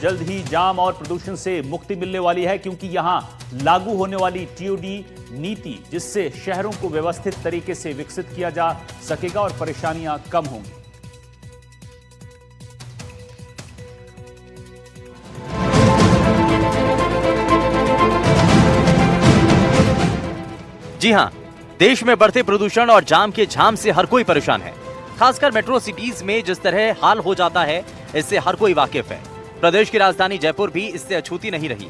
जल्द ही जाम और प्रदूषण से मुक्ति मिलने वाली है, क्योंकि यहां लागू होने वाली टीओडी नीति जिससे शहरों को व्यवस्थित तरीके से विकसित किया जा सकेगा और परेशानियां कम होंगी। जी हां, देश में बढ़ते प्रदूषण और जाम के झाम से हर कोई परेशान है। खासकर मेट्रो सिटीज में जिस तरह हाल हो जाता है, इससे हर कोई वाकिफ है। प्रदेश की राजधानी जयपुर भी इससे अछूती नहीं रही,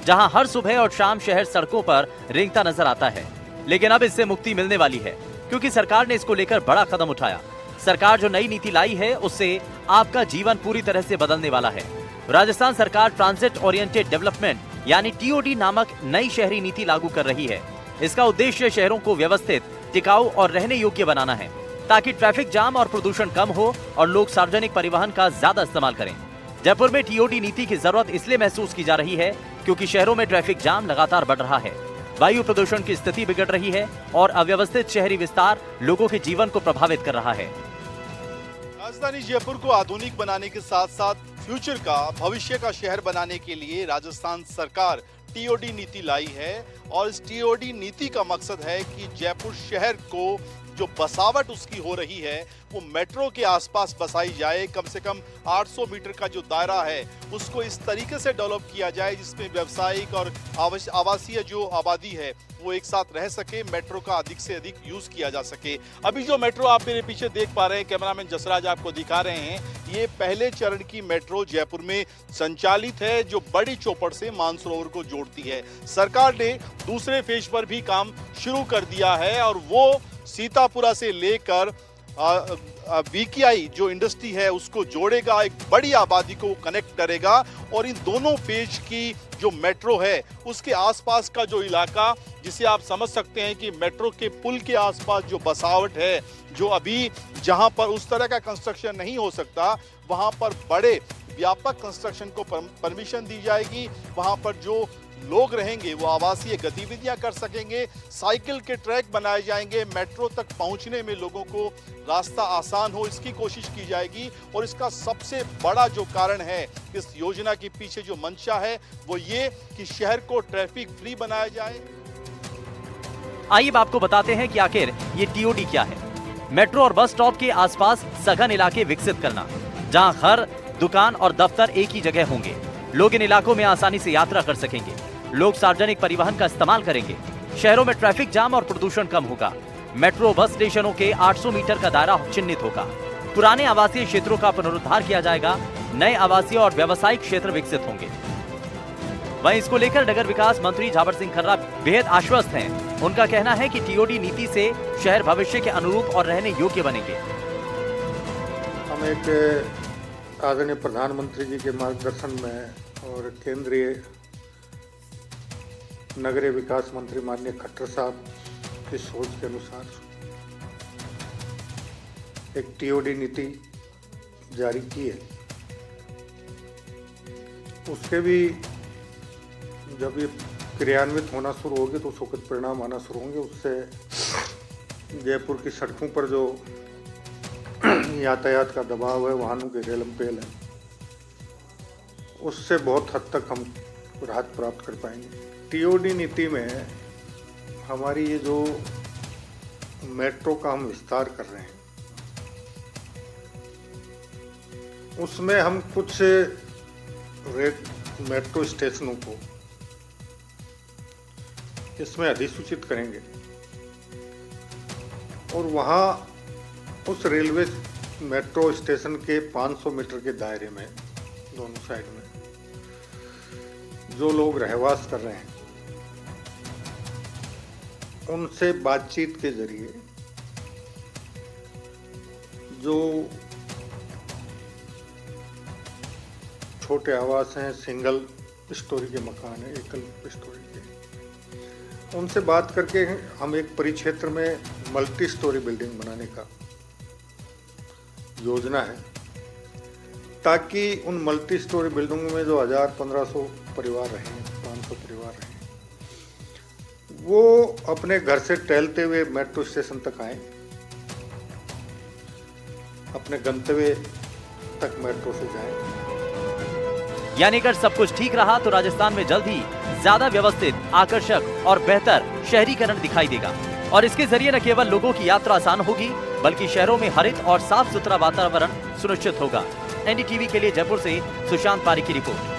जहां हर सुबह और शाम शहर सड़कों पर रेंगता नजर आता है। लेकिन अब इससे मुक्ति मिलने वाली है, क्योंकि सरकार ने इसको लेकर बड़ा कदम उठाया। सरकार जो नई नीति लाई है, उससे आपका जीवन पूरी तरह से बदलने वाला है। राजस्थान सरकार ट्रांजिट ओरिएंटेड डेवलपमेंट यानी टीओडी नामक नई शहरी नीति लागू कर रही है। इसका उद्देश्य शहरों को व्यवस्थित, टिकाऊ और रहने योग्य बनाना है, ताकि ट्रैफिक जाम और प्रदूषण कम हो और लोग सार्वजनिक परिवहन का ज्यादा इस्तेमाल करें। जयपुर में टीओडी नीति की जरूरत इसलिए महसूस की जा रही है क्योंकि शहरों में ट्रैफिक जाम लगातार बढ़ रहा है, वायु प्रदूषण की स्थिति बिगड़ रही है और अव्यवस्थित शहरी विस्तार लोगों के जीवन को प्रभावित कर रहा है। राजधानी जयपुर को आधुनिक बनाने के साथ साथ फ्यूचर का, भविष्य का शहर बनाने के लिए राजस्थान सरकार टीओडी नीति लाई है। और इस टीओडी नीति का मकसद है कि जयपुर शहर को जो बसावट उसकी हो रही है वो मेट्रो के आसपास बसाई जाए। कम से कम 800 मीटर का जो दायरा है उसको इस तरीके से डेवलप किया जाए जिसमें व्यावसायिक और आवासीय जो आबादी है वो एक साथ रह सके, मेट्रो का अधिक से अधिक यूज किया जा सके। अभी जो मेट्रो आप मेरे पीछे देख पा रहे हैं, कैमरामैन जसराज आपको दिखा रहे हैं, ये पहले चरण की मेट्रो जयपुर में संचालित है, जो बड़ी चौपड़ से मानसरोवर को जोड़ती है। सरकार ने दूसरे फेज पर भी काम शुरू कर दिया है और वो सीतापुरा से लेकर वीकेआई जो इंडस्ट्री है उसको जोड़ेगा, एक बड़ी आबादी को कनेक्ट करेगा। और इन दोनों फेज की जो मेट्रो है उसके आसपास का जो इलाका, जिसे आप समझ सकते हैं कि मेट्रो के पुल के आसपास जो बसावट है, जो अभी जहां पर उस तरह का कंस्ट्रक्शन नहीं हो सकता, वहां पर बड़े व्यापक कंस्ट्रक्शन को परमिशन दी जाएगी। वहां पर जो लोग रहेंगे वो आवासीय गतिविधियां कर सकेंगे, साइकिल के ट्रैक बनाए जाएंगे, मेट्रो तक पहुंचने में लोगों को रास्ता आसान हो, इसकी कोशिश की जाएगी। और इसका सबसे बड़ा जो कारण है इस योजना के पीछे जो मंशा है वो ये कि शहर को ट्रैफिक फ्री बनाया जाए। आइए अब आपको बताते हैं कि आखिर ये टीओडी क्या है। मेट्रो और बस स्टॉप के आसपास सघन इलाके विकसित करना, जहां घर, दुकान और दफ्तर एक ही जगह होंगे। लोग इन इलाकों में आसानी से यात्रा कर सकेंगे, लोग सार्वजनिक परिवहन का इस्तेमाल करेंगे, शहरों में ट्रैफिक जाम और प्रदूषण कम होगा। मेट्रो बस स्टेशनों के 800 मीटर का दायरा चिन्हित होगा। पुराने आवासीय क्षेत्रों का पुनरुद्धार किया जाएगा, नए आवासीय और व्यावसायिक क्षेत्र विकसित होंगे। वहीं इसको लेकर नगर विकास मंत्री झावर सिंह खर्रा बेहद आश्वस्त हैं। उनका कहना है कि टीओडी नीति से शहर भविष्य के अनुरूप और रहने योग्य बनेंगे। हम एक आदरणीय प्रधानमंत्री जी के मार्गदर्शन में और केंद्रीय नगरीय विकास मंत्री माननीय खट्टर साहब की सोच के अनुसार एक टीओडी नीति जारी की है। उसके भी जब ये क्रियान्वित होना शुरू होगी तो सुखद परिणाम आना शुरू होंगे। उससे जयपुर की सड़कों पर जो यातायात का दबाव है, वाहनों के रेलम-पेल है, उससे बहुत हद तक हम राहत प्राप्त कर पाएंगे। टीओडी नीति में हमारी ये जो मेट्रो का हम विस्तार कर रहे हैं, उसमें हम कुछ मेट्रो स्टेशनों को इसमें अधिसूचित करेंगे और वहाँ उस रेलवे मेट्रो स्टेशन के 500 मीटर के दायरे में दोनों साइड में जो लोग रहवास कर रहे हैं उनसे बातचीत के जरिए जो छोटे आवास हैं, सिंगल स्टोरी के मकान हैं, एकल स्टोरी के, उनसे बात करके हम एक परिक्षेत्र में मल्टी स्टोरी बिल्डिंग बनाने का योजना है, ताकि उन मल्टी स्टोरी बिल्डिंगों में जो 1000-1500 परिवार रहें, 500 परिवार रहें, वो अपने घर से टहलते हुए मेट्रो स्टेशन तक आएं, अपने गंतव्य तक मेट्रो से जाएं यानी अगर सब कुछ ठीक रहा तो राजस्थान में जल्द ही ज्यादा व्यवस्थित, आकर्षक और बेहतर शहरीकरण दिखाई देगा और इसके जरिए न केवल लोगों की यात्रा आसान होगी बल्कि शहरों में हरित और साफ सुथरा वातावरण सुनिश्चित होगा। एनडीटीवी के लिए जयपुर से सुशांत पारी की रिपोर्ट।